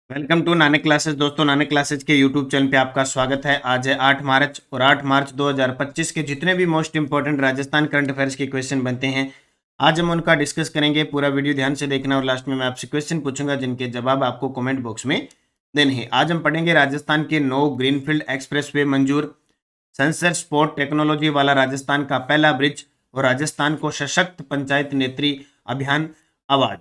Welcome to Nanak classes. दोस्तों, Nanak classes के YouTube channel पे आपका स्वागत है। आज है 8 मार्च और 8 मार्च 2025 के जितने भी most important Rajasthan current affairs के क्वेश्चन बनते हैं, आज हम उनका डिस्कस करेंगे। पूरा वीडियो ध्यान से देखना और लास्ट में मैं आपसे क्वेश्चन पूछूंगा जिनके जवाब आपको कमेंट बॉक्स में देने हैं। आज हम पढ़ेंगे राजस्थान के 9 ग्रीनफील्ड एक्सप्रेस वे मंजूर, सेंसर स्पोर्ट टेक्नोलॉजी वाला राजस्थान का पहला ब्रिज और राजस्थान को सशक्त पंचायत नेत्री अभियान अवार्ड।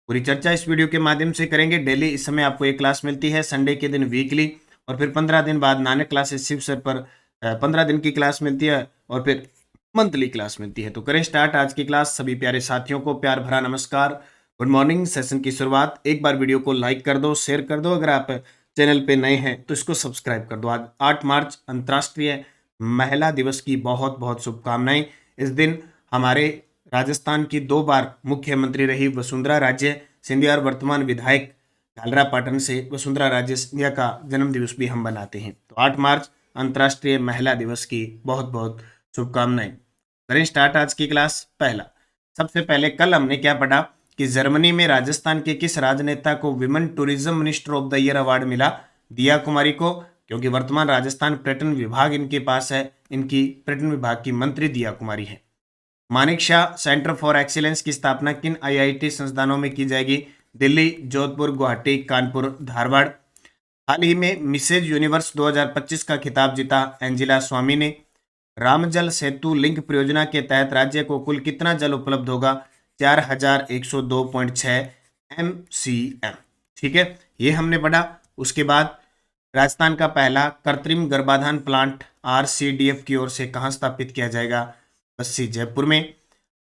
पूरी चर्चा इस वीडियो के माध्यम से करेंगे। डेली इस समय आपको एक क्लास मिलती है, संडे के दिन वीकली, और फिर 15 दिन बाद नानक क्लासेस शिव सर पर 15 दिन की क्लास मिलती है और फिर मंथली क्लास मिलती है। तो करें स्टार्ट आज की क्लास। सभी प्यारे साथियों को प्यार भरा नमस्कार, गुड मॉर्निंग। सेशन की शुरुआत, एक बार वीडियो को लाइक कर दो, शेयर कर दो। अगर आप चैनल पे नए हैं तो इसको सब्सक्राइब कर दो। आज 8 मार्च अंतर्राष्ट्रीय महिला दिवस की बहुत बहुत शुभकामनाएं। इस दिन हमारे राजस्थान की 2 बार मुख्यमंत्री रही वसुंधरा राजे सिंधिया और वर्तमान विधायक झालरा पाटन से वसुंधरा राजे सिंधिया का जन्म दिवस भी हम बनाते हैं। तो 8 मार्च अंतर्राष्ट्रीय महिला दिवस की बहुत बहुत शुभकामनाएं। करें स्टार्ट आज की क्लास। पहला, सबसे पहले कल हमने क्या पढ़ा कि जर्मनी में राजस्थान के किस राजनेता को women tourism minister of the year award मिला? दिया कुमारी को, क्योंकि वर्तमान राजस्थान पर्यटन विभाग इनके पास है। इनकी पर्यटन विभाग की मंत्री दिया कुमारी है। Manik Shah centre for excellence की स्थापना किन आईआईटी संस्थानों में की जाएगी? दिल्ली, जोधपुर, गुवाहाटी, कानपुर, धारवाड़। हाल ही में मिसेज यूनिवर्स 2025 का खिताब जीता एंजिला स्वामी ने। रामजल सेतु लिंक परियोजना के तहत राज्य को कुल कितना जल उपलब्ध होगा? 4102.6 MCM। ठीक है, ये हमने पढ़ा। उसके बाद राजस्थान का पहला कृत्रिम गर्भाधान प्लांट RCDF की ओर से कहाँ स्थापित किया जाएगा? बस्सी, जयपुर में।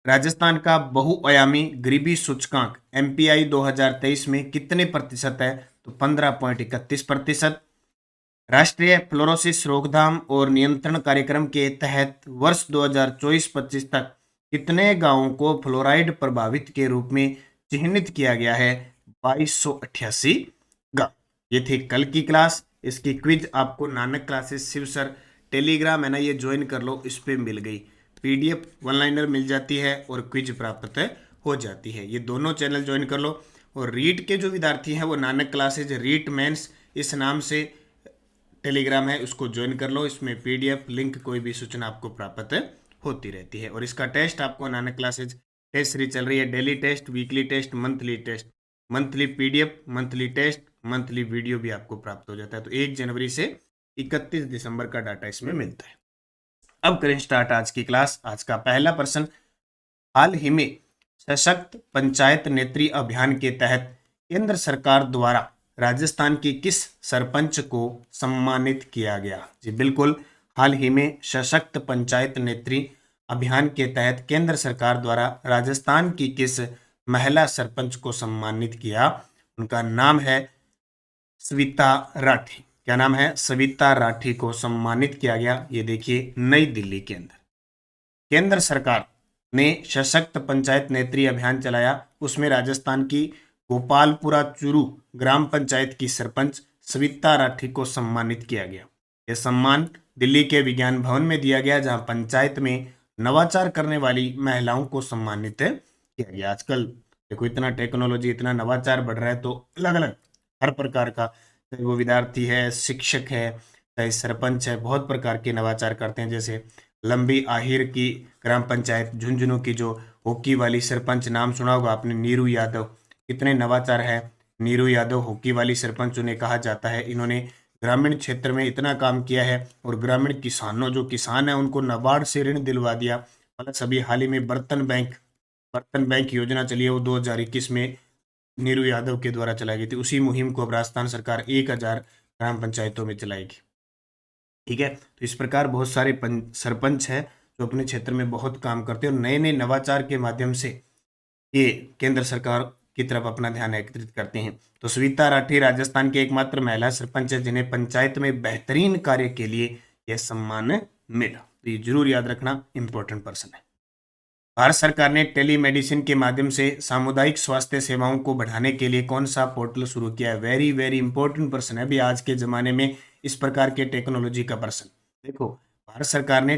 राजस्थान का बहुआयामी गरीबी सूचकांक MPI 2023 में कितने प्रतिशत है? तो 15.31%। राष्ट्रीय फ्लोरोसिस रोकथाम और नियंत्रण कार्यक्रम के तहत वर्ष 2024-25 तक कितने गांवों को फ्लोराइड प्रभावित के रूप में चिन्हित किया गया है? 2288 गांव। ये थी कल की क्लास। इसकी क्विज आपको Nanak classes Shiv sir Telegram है ना, ये ज्वाइन कर लो, इस पे मिल गई। PDF वन लाइनर मिल जाती है और क्विज प्राप्त हो जाती है। ये दोनों चैनल ज्वाइन कर लो। और रीट के जो विद्यार्थी हैं वो नानक क्लासेज रीट मेंस इस नाम से टेलीग्राम है, उसको ज्वाइन कर लो। इसमें PDF लिंक कोई भी सूचना आपको प्राप्त होती रहती है। और इसका टेस्ट आपको नानक क्लासेज टेस्ट सीरीज चल रही है। Daily test, weekly test, monthly test, मंथली PDF, monthly test, monthly video भी आपको प्राप्त हो जाता है। तो 1 जनवरी से 31 दिसंबर का डाटा इसमें मिलता है। अब करें स्टार्ट आज की क्लास। आज का पहला प्रश्न, हाल ही में सशक्त पंचायत नेत्री अभियान के तहत केंद्र सरकार द्वारा राजस्थान की किस सरपंच को सम्मानित किया गया? जी बिल्कुल, हाल ही में सशक्त पंचायत नेत्री अभियान के तहत केंद्र सरकार द्वारा राजस्थान की किस महिला सरपंच को सम्मानित किया? उनका नाम है सविता राठी। क्या नाम है? सविता राठी को सम्मानित किया गया। ये देखिए, नई दिल्ली के अंदर केंद्र सरकार ने सशक्त पंचायत नेत्री अभियान चलाया। उसमें राजस्थान की गोपालपुरा चूरू ग्राम पंचायत की सरपंच सविता राठी को सम्मानित किया गया। यह सम्मान दिल्ली के विज्ञान भवन में दिया गया, जहां पंचायत में नवाचार करने वाली महिलाओं को सम्मानित किया गया। आजकल देखो, इतना टेक्नोलॉजी, इतना नवाचार बढ़ रहा है, तो अलग अलग हर प्रकार का, चाहे वो विद्यार्थी है, शिक्षक है, चाहे सरपंच है, बहुत प्रकार के नवाचार करते हैं। जैसे लंबी आहिर की ग्राम पंचायत झुंझुनू की जो हॉकी वाली सरपंच, नाम सुना होगा आपने, नीरू यादव। कितने नवाचार है। नीरू यादव हॉकी वाली सरपंच उन्हें कहा जाता है। इन्होंने ग्रामीण क्षेत्र में इतना काम किया है और ग्रामीण किसानों, जो किसान है, उनको नाबार्ड से ऋण दिलवा दिया। प्लस अभी हाल ही में बर्तन बैंक योजना चली है, वो 2021 में नीरू यादव के द्वारा चलाई गई थी। उसी मुहिम को अब राजस्थान सरकार 1000 ग्राम पंचायतों में चलाएगी। ठीक है, तो इस प्रकार बहुत सारे सरपंच है जो अपने क्षेत्र में बहुत काम करते हैं और नए नए नवाचार के माध्यम से ये केंद्र सरकार की तरफ अपना ध्यान एकत्रित करते हैं। तो सविता राठी राजस्थान की एकमात्र महिला सरपंच है जिन्हें पंचायत में बेहतरीन कार्य के लिए यह सम्मान मिला। तो ये जरूर याद रखना, इंपॉर्टेंट पर्सन है। भारत सरकार ने टेलीमेडिसिन के माध्यम से सामुदायिक स्वास्थ्य सेवाओं को बढ़ाने के लिए कौन सा पोर्टल शुरू किया है? वेरी वेरी इंपॉर्टेंट पर्सन है। अभी आज के जमाने में इस प्रकार के टेक्नोलॉजी का पर्सन देखो, भारत सरकार ने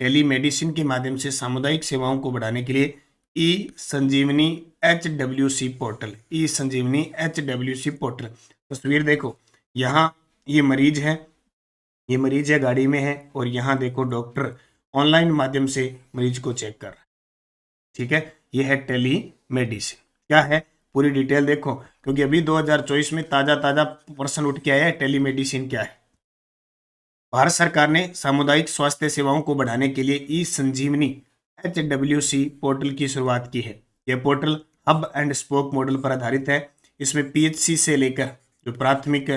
टेलीमेडिसिन के माध्यम से सामुदायिक सेवाओं को बढ़ाने के लिए ई संजीवनी HWC पोर्टल, ई संजीवनी HWC पोर्टल। तस्वीर देखो, यहाँ ये मरीज है गाड़ी में है, और यहाँ देखो डॉक्टर ऑनलाइन माध्यम से मरीज को चेक कर रहा है। ठीक है, ये है टेली मेडिसिन। क्या है पूरी डिटेल देखो, क्योंकि अभी 2024 में ताजा प्रश्न उठ के आया है टेली मेडिसिन क्या है। भारत सरकार ने सामुदायिक स्वास्थ्य सेवाओं को बढ़ाने के लिए ई संजीवनी HWC पोर्टल की शुरुआत की है। यह portal hub and spoke model पर आधारित है। इसमें PHC से लेकर जो प्राथमिक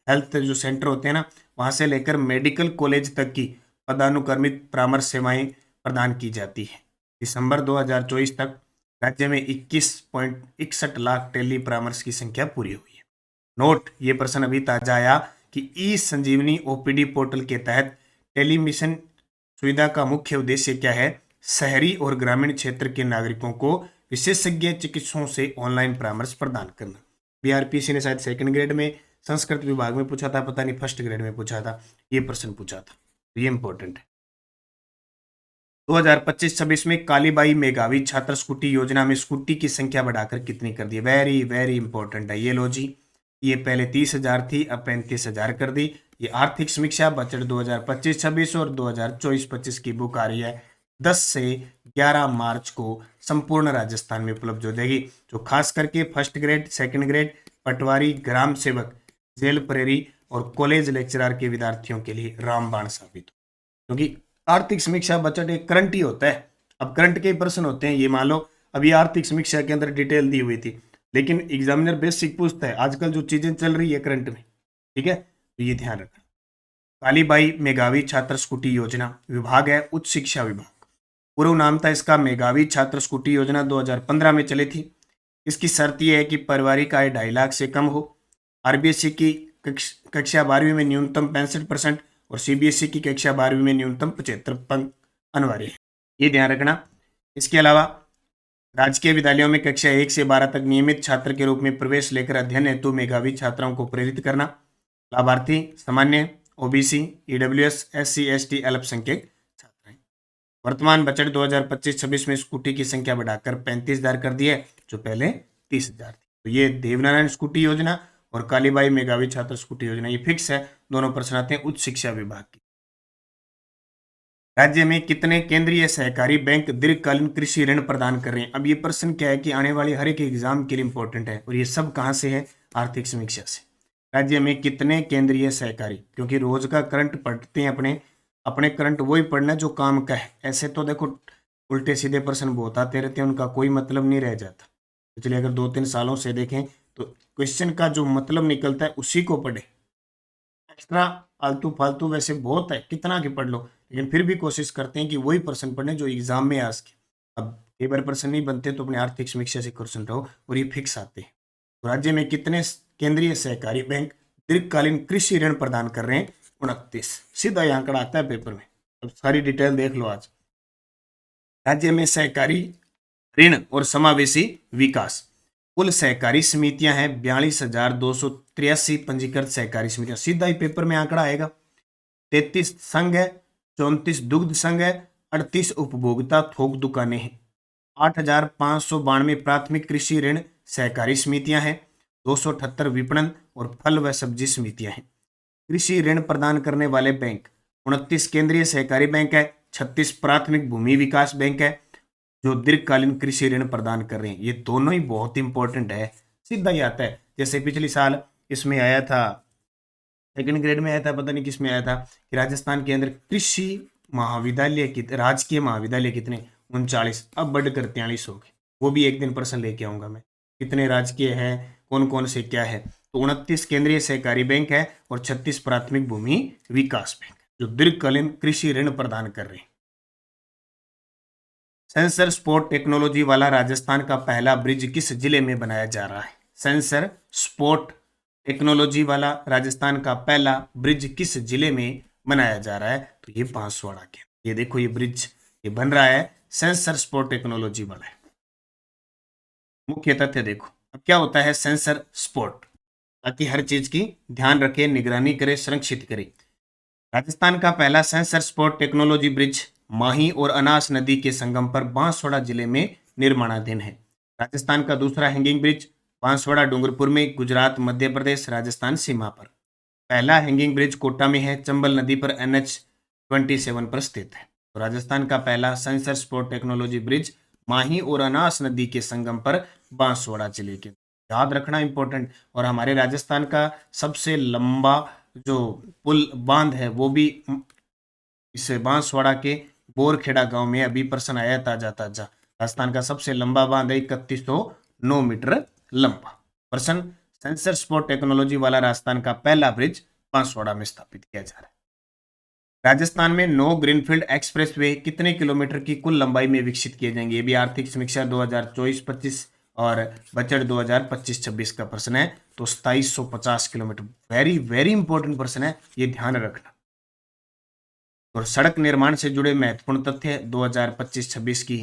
हेल्थ जो सेंटर होते हैं ना, वहां से लेकर मेडिकल कॉलेज तक की पदानुक्रमित परामर्श सेवाएं प्रदान की जाती है। दिसंबर 2024 तक राज्य में 21.61 लाख टेली परामर्श की संख्या पूरी हुई है। नोट, ये प्रश्न अभी ताजा आया कि ई संजीवनी OPD पोर्टल के तहत टेलीमेडिसिन सुविधा का मुख्य उद्देश्य क्या है? शहरी और ग्रामीण क्षेत्र के नागरिकों को विशेषज्ञ चिकित्सकों से ऑनलाइन परामर्श प्रदान करना। BRPC ने शायद सेकंड ग्रेड में संस्कृत विभाग में पूछा था, पता नहीं फर्स्ट ग्रेड में पूछा था, ये प्रश्न पूछा था, तो ये इंपॉर्टेंट है। 2025-26 में कालीबाई मेघावी छात्र स्कूटी योजना में स्कूटी की संख्या बढ़ाकर कितनी कर दी? वेरी वेरी इंपॉर्टेंट है ये। लो जी, ये पहले 30,000 थी, अब 35,000 कर दी। ये आर्थिक समीक्षा बजट 2025-26 और 2024-25 की बुक आ रही है। 10 से 11 मार्च को संपूर्ण राजस्थान में उपलब्ध हो जाएगी, जो खास करके फर्स्ट ग्रेड, सेकंड ग्रेड, पटवारी, ग्राम सेवक, जेल प्रेरी और कॉलेज लेक्चरर के विद्यार्थियों के लिए रामबाण साबित हो, क्योंकि आर्थिक समीक्षा बजट एक करंट ही होता है। अब करंट के प्रश्न होते हैं, ये मान लो अभी आर्थिक समीक्षा के अंदर डिटेल दी हुई थी, लेकिन एग्जामिनर बेसिक पूछता है आजकल जो चीजें चल रही है करंट में। ठीक है, तो ये ध्यान रखना। कालीबाई मेघावी छात्र स्कूटी योजना विभाग है उच्च शिक्षा विभाग। पूर्व नाम था इसका मेघावी छात्र स्कूटी योजना, 2015 में चली थी। इसकी शर्त यह है कि पारिवारिक आय 2.5 लाख से कम हो, RBSE की कक्षा 12वीं में न्यूनतम 65% और CBSE की कक्षा 12वीं में न्यूनतम 75 अंक अनिवार्य है, ये ध्यान रखना। इसके अलावा राजकीय विद्यालयों में कक्षा 1 से 12 तक नियमित छात्र के रूप में प्रवेश लेकर अध्ययन हेतु मेघावी छात्राओं को प्रेरित करना। लाभार्थी सामान्य, OBC, EWS, SC, ST, अल्पसंख्यक छात्र हैं। वर्तमान बजट 2025-26 में स्कूटी की संख्या बढ़ाकर 35,000 कर दी है, जो पहले 30,000 थी। तो ये देवनारायण स्कूटी योजना और कालीबाई मेघावी छात्र स्कूटी योजना ये फिक्स है। दोनों प्रश्न आते हैं उच्च शिक्षा विभाग की। राज्य में कितने केंद्रीय सहकारी बैंक दीर्घकालीन कृषि ऋण प्रदान कर रहे हैं? अब ये प्रश्न क्या है कि आने वाले हर एक एग्जाम के लिए इंपॉर्टेंट है, और ये सब कहाँ से है? आर्थिक समीक्षा से। राज्य में कितने केंद्रीय सहकारी, क्योंकि रोज का करंट पढ़ते हैं अपने करंट वही पढ़ना जो काम का है। ऐसे तो देखो उल्टे सीधे प्रश्न बहुत आते रहते हैं, उनका कोई मतलब नहीं रह जाता। तो चलिए अगर 2-3 सालों से देखें तो क्वेश्चन का जो मतलब निकलता है उसी को पढ़े। एक्स्ट्रा आलतू फालतू वैसे बहुत है, कितना की पढ़ लो, लेकिन फिर भी कोशिश करते हैं कि वही प्रश्न पढ़ने जो एग्जाम में आ सके। अब कई बार प्रश्न नहीं बनते तो अपने आर्थिक समीक्षा से क्वेश्चन रहो, और ये फिक्स आते हैं। तो राज्य में कितने केंद्रीय सहकारी बैंक दीर्घकालीन कृषि ऋण प्रदान कर रहे हैं? 29। सीधा ये आंकड़ा आता है पेपर में, अब सारी डिटेल देख लो आज। राज्य में सहकारी ऋण और समावेशी विकास, कुल सहकारी समितियां हैं 42,283 पंजीकृत सहकारी समितियां। सीधा ही पेपर में आंकड़ा आएगा। 33 संघ है, 34 दुग्ध संघ है, 38 उपभोक्ता थोक दुकानें हैं, 8,592 प्राथमिक कृषि ऋण सहकारी समितियां हैं, 278 विपणन और फल व सब्जी समितियां हैं। कृषि ऋण प्रदान करने वाले बैंक 29 केंद्रीय सहकारी बैंक है, 36 प्राथमिक भूमि विकास बैंक है जो दीर्घकालीन कृषि ऋण प्रदान कर रहे हैं। ये दोनों ही बहुत इंपॉर्टेंट है, सीधा ही आता है। जैसे पिछले साल इसमें आया था, सेकंड ग्रेड में आया था, पता नहीं किस में आया था, कि राजस्थान के अंदर कृषि महाविद्यालय राजकीय महाविद्यालय कितने? 39, अब बढ़कर 43 हो गए। वो भी एक दिन प्रश्न लेके आऊंगा मैं, कितने राजकीय है, कौन कौन से क्या है। तो 29 केंद्रीय सहकारी बैंक है और 36 प्राथमिक भूमि विकास बैंक जो दीर्घकालीन कृषि ऋण प्रदान कर रहे हैं। सेंसर स्पोर्ट टेक्नोलॉजी वाला राजस्थान का पहला ब्रिज किस जिले में बनाया जा रहा है? सेंसर स्पोर्ट टेक्नोलॉजी वाला राजस्थान का पहला ब्रिज किस जिले में बनाया जा रहा है? तो ये बांसवाड़ा के, ये देखो ये ब्रिज ये बन रहा है, सेंसर स्पोर्ट टेक्नोलॉजी वाला है। मुख्य तथ्य देखो, अब क्या होता है सेंसर स्पोर्ट, ताकि हर चीज की ध्यान रखे, निगरानी करे, संरक्षित करे। राजस्थान का पहला सेंसर स्पोर्ट टेक्नोलॉजी ब्रिज माही और अनास नदी के संगम पर बांसवाड़ा जिले में निर्माणाधीन है। राजस्थान का दूसरा हैंगिंग ब्रिज बांसवाड़ा डूंगरपुर में, गुजरात मध्य प्रदेश राजस्थान सीमा पर। पहला हैंगिंग ब्रिज कोटा में है, चंबल नदी पर NH-27 पर स्थित है। तो राजस्थान का पहला सेंसर स्पोर्ट टेक्नोलॉजी ब्रिज माही और अनास नदी के संगम पर बांसवाड़ा जिले के, याद रखना इंपॉर्टेंट। और हमारे राजस्थान का सबसे लंबा जो पुल बांध है वो भी इस बांसवाड़ा के बोरखेड़ा गांव में अभी पर्सन आया ताजा ताजा। राजस्थान का सबसे लंबा बांध है 3109 मीटर लंबा। पर्सन सेंसर स्पोर्ट टेक्नोलॉजी वाला राजस्थान का पहला ब्रिज बांसवाड़ा में स्थापित किया जा रहा है। राजस्थान में 9 ग्रीनफील्ड एक्सप्रेसवे कितने किलोमीटर की कुल लंबाई में विकसित किए जाएंगे? ये भी आर्थिक समीक्षा 2024-25 और बजट 2025-26 का प्रश्न है। तो 2750 किलोमीटर, वेरी वेरी इंपॉर्टेंट प्रश्न है, ये ध्यान रखना। और सड़क निर्माण से जुड़े महत्वपूर्ण तथ्य 2025-26 की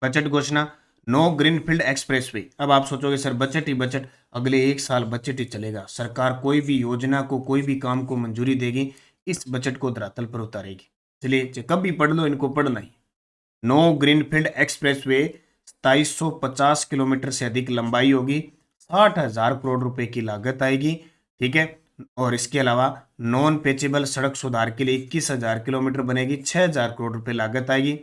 बजट घोषणा, 9 ग्रीनफील्ड एक्सप्रेसवे। अब आप सोचोगे सर बजट ही बजट, अगले 1 साल बजट ही चलेगा। सरकार कोई भी योजना को, कोई भी काम को मंजूरी देगी, इस बजट को धरातल पर उतारेगी। इसलिए कभी पढ़ लो, इनको पढ़ना ही। 9 ग्रीनफील्ड एक्सप्रेसवे 2750 किलोमीटर से अधिक लंबाई होगी, 60,000 करोड़ रुपए की लागत आएगी, ठीक है। और इसके अलावा नॉन पेचेबल सड़क सुधार के लिए 21,000 किलोमीटर बनेगी, 6,000 करोड़ रुपए लागत आएगी।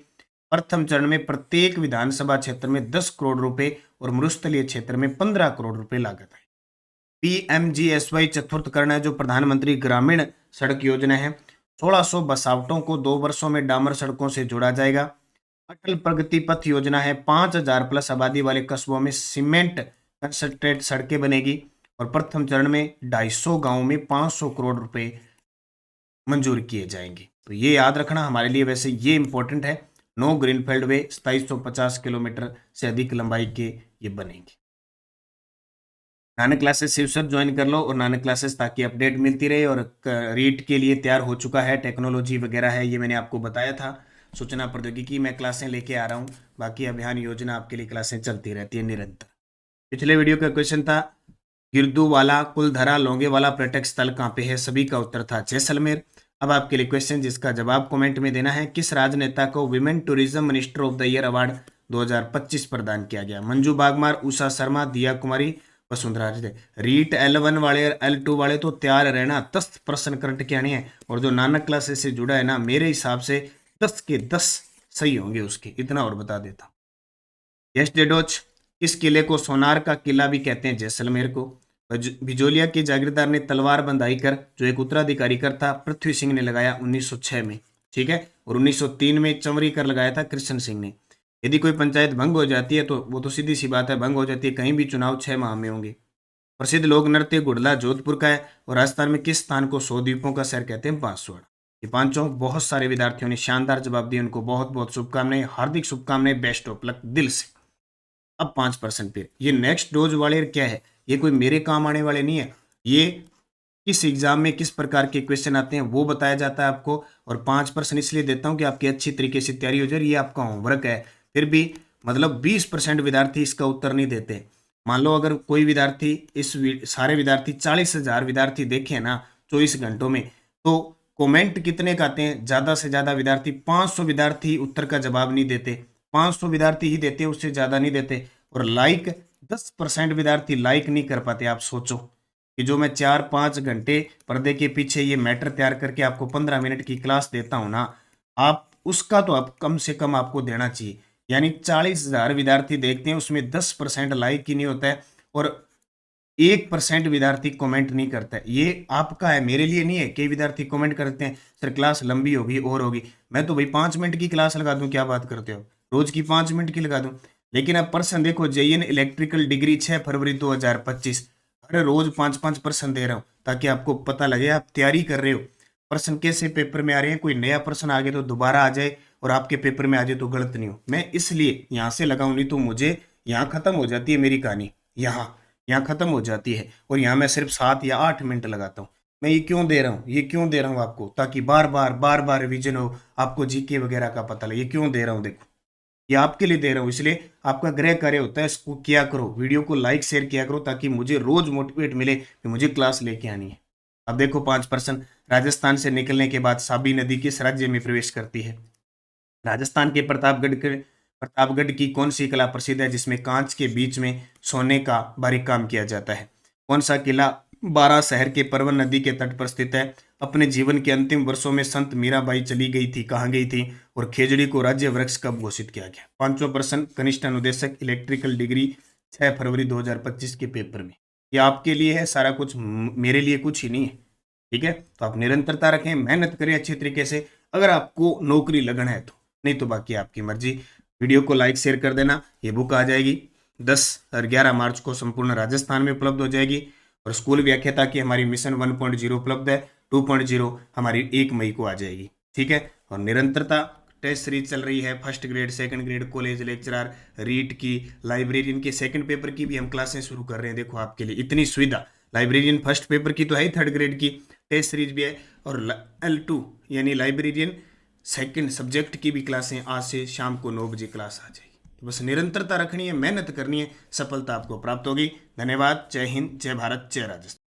प्रथम चरण में प्रत्येक विधानसभा क्षेत्र में 10 करोड़ रुपए और मरुस्थलीय क्षेत्र में 15 करोड़ रुपए लागत है। PMGSY चतुर्थ करण है, जो प्रधानमंत्री ग्रामीण सड़क योजना है। 1600 बसावटों को 2 वर्षों में डामर सड़कों से जोड़ा जाएगा। अटल प्रगति पथ योजना है, 5000 प्लस आबादी वाले कस्बों में सीमेंट कंसंट्रेट सड़कें बनेगी। और प्रथम चरण में 250 गांवों में 500 करोड़ रुपए मंजूर किए जाएंगे। तो ये याद रखना हमारे लिए, वैसे ये इंपॉर्टेंट है। 9 ग्रीनफील्ड वे 2750 किलोमीटर से अधिक लंबाई के ये बनेंगे। Nanak classes Shiv sir join कर लो, और नानक क्लासेस ताकि अपडेट मिलती रहे। और रीट के लिए तैयार हो चुका है, टेक्नोलॉजी वगैरह है, ये मैंने आपको बताया था। सूचना प्रौद्योगिकी में क्लासें लेके आ रहा हूँ, बाकी अभियान योजना आपके लिए क्लासें चलती रहती है निरंतर। पिछले वीडियो का क्वेश्चन था गिरदूवाला कुलधरा लोंगेवाला पर्यटक स्थल कहाँ पे है? सभी का उत्तर था जैसलमेर। अब आपके लिए क्वेश्चन जिसका जवाब कमेंट में देना है। किस राजनेता को women tourism minister of the year award 2025 प्रदान किया गया? मंजू बागमार, उषा शर्मा, दिया कुमारी, वसुंधरा राजे। रीट L1 वाले L2 वाले तो तैयार रहना, 10 प्रश्न करंट के आने हैं। और जो नानक क्लासेस से जुड़ा है ना, मेरे हिसाब से 10 के 10 सही होंगे उसके, इतना और बता देता। यश डेडोच, इस किले को सोनार का किला भी कहते हैं, जैसलमेर को। बिजोलिया के जागीरदार ने तलवार बंधाई कर, जो एक उत्तराधिकारी कर था, पृथ्वी सिंह ने लगाया 1906 में, ठीक है। और 1903 में चमरी कर लगाया था कृष्ण सिंह ने। यदि कोई पंचायत भंग हो जाती है तो वो तो सीधी सी बात है, भंग हो जाती है, कहीं भी चुनाव 6 माह में होंगे। प्रसिद्ध लोक नृत्य गुड़ला जोधपुर का है। और राजस्थान में किस स्थान को 100 द्वीपों का शहर कहते हैं? बांसवाड़ा। ये पांचों बहुत सारे विद्यार्थियों ने शानदार जवाब दिए, उनको बहुत बहुत शुभकामनाएं, हार्दिक शुभकामनाएं, बेस्ट ऑफ लक दिल से। अब 5% पे ये नेक्स्ट डोज वाले क्या है? ये कोई मेरे काम आने वाले नहीं है, ये किस एग्जाम में किस प्रकार के क्वेश्चन आते हैं वो बताया जाता है आपको। और 5% इसलिए देता हूं कि आपकी अच्छी तरीके से तैयारी हो जाए, ये आपका होमवर्क है। फिर भी मतलब 20% विद्यार्थी इसका उत्तर नहीं देते। मान लो अगर कोई विद्यार्थी सारे विद्यार्थी 40,000 विद्यार्थी देखे ना 24 घंटों में, तो कमेंट कितने का आते हैं? ज्यादा से ज्यादा विद्यार्थी 500 विद्यार्थी उत्तर का जवाब नहीं देते, 500 विद्यार्थी ही देते, उससे ज्यादा नहीं देते। और लाइक 10% विद्यार्थी लाइक नहीं कर पाते। आप सोचो कि जो मैं 4-5 घंटे पर्दे के पीछे ये मैटर तैयार करके आपको 15 मिनट की क्लास देता हूं ना, आप उसका तो आप कम से कम आपको देना चाहिए। यानी 40,000 विद्यार्थी देखते हैं, उसमें 10% लाइक ही नहीं होता है, और 1% विद्यार्थी कमेंट नहीं करता है। ये आपका है, मेरे लिए नहीं है। कई विद्यार्थी कमेंट करते हैं सर क्लास लंबी होगी और होगी। मैं तो भाई 5 मिनट की क्लास लगा दूं, क्या बात करते हो? रोज की 5 मिनट की लगा दूं। लेकिन अब पर्सन देखो, JN इलेक्ट्रिकल डिग्री 6 फरवरी 2025, हर रोज 5-5 पर्सन दे रहा हूँ ताकि आपको पता लगे आप तैयारी कर रहे हो। पर्सन कैसे पेपर में आ रहे हैं, कोई नया पर्सन आ गया तो दोबारा आ जाए और आपके पेपर में आ जाए तो गलत नहीं हो। मैं इसलिए यहाँ से लगाऊं, नहीं तो मुझे यहाँ खत्म हो जाती है मेरी कहानी, यहाँ खत्म हो जाती है। और यहाँ मैं सिर्फ 7 या 8 मिनट लगाता हूँ। मैं ये क्यों दे रहा हूँ आपको? ताकि बार बार रिवीजन हो, आपको जीके वगैरह का पता लगे। ये क्यों दे रहा हूँ? देखो, ये आपके लिए दे रहा हूँ, इसलिए आपका गृह कार्य होता है, इसको किया करो, वीडियो को लाइक शेयर किया करो, ताकि मुझे रोज मोटिवेट मिले कि मुझे क्लास लेके आनी है। अब देखो 5%, राजस्थान से निकलने के बाद साबी नदी किस राज्य में प्रवेश करती है? राजस्थान के प्रतापगढ़ के प्रतापगढ़ की कौन सी कला प्रसिद्ध है जिसमें कांच के बीच में सोने का बारीक काम किया जाता है? कौन सा किला बारह शहर के परवन नदी के तट पर स्थित है? अपने जीवन के अंतिम वर्षों में संत मीराबाई चली गई थी, कहाँ गई थी? और खेजड़ी को राज्य वृक्ष कब घोषित किया गया? पांचवा प्रश्न, कनिष्ठ अनुदेशक इलेक्ट्रिकल डिग्री 6 फरवरी 2025 के पेपर में। ये आपके लिए है सारा कुछ, मेरे लिए कुछ ही नहीं है। ठीक है, तो आप निरंतरता रखें, मेहनत करें अच्छी तरीके से, अगर आपको नौकरी लगन है तो, नहीं तो बाकी आपकी मर्जी। वीडियो को लाइक शेयर कर देना। ये बुक आ जाएगी 10 और 11 मार्च को संपूर्ण राजस्थान में उपलब्ध हो जाएगी। और स्कूल व्याख्याता की हमारी मिशन 1.0 उपलब्ध है, 2.0 हमारी 1 मई को आ जाएगी। ठीक है, और निरंतरता टेस्ट सीरीज चल रही है, first grade, second grade, college lecturer, REET की, लाइब्रेरियन के सेकंड पेपर की भी हम क्लासें शुरू कर रहे हैं। देखो आपके लिए इतनी सुविधा, लाइब्रेरियन फर्स्ट पेपर की तो है ही, थर्ड ग्रेड की टेस्ट सीरीज भी है, और L2 यानी लाइब्रेरियन सेकंड सब्जेक्ट की भी क्लासें आज से शाम को 9 बजे क्लास आ जाएगी। तो बस निरंतरता रखनी है, मेहनत करनी है, सफलता आपको प्राप्त होगी। धन्यवाद। जय हिंद, जय भारत, जय राजस्थान।